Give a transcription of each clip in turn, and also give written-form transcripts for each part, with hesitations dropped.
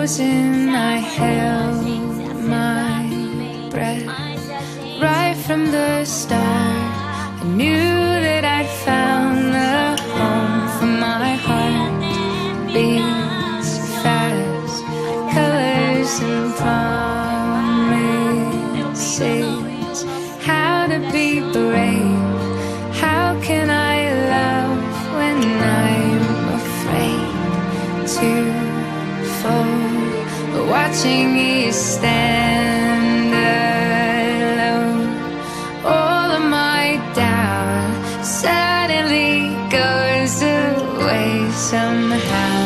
frozen, I held my breath. Right from the start, I knew that I'd found the home for my heart. Beats fast, colors and promises. How to be brave, how can I love when I'm afraid to fall? But watching you stand alone, all of my doubt suddenly goes away somehow.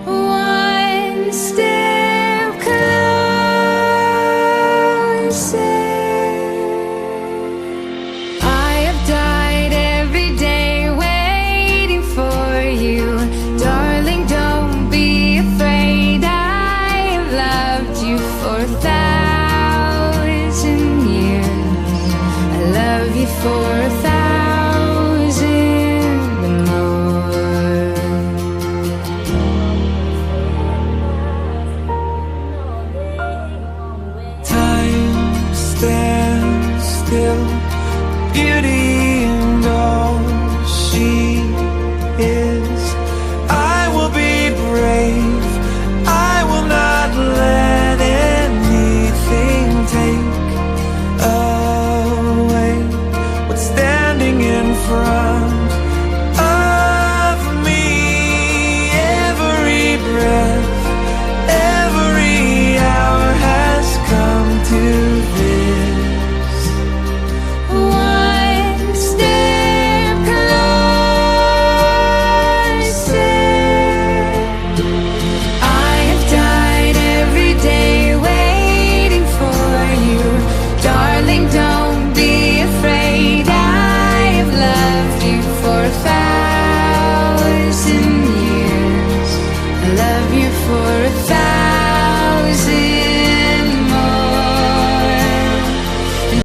One step closer. I have died every day waiting for you. Darling, don't be afraid. I have loved you for 1,000 years. I love you for 1,000 more. Time stands still, beauty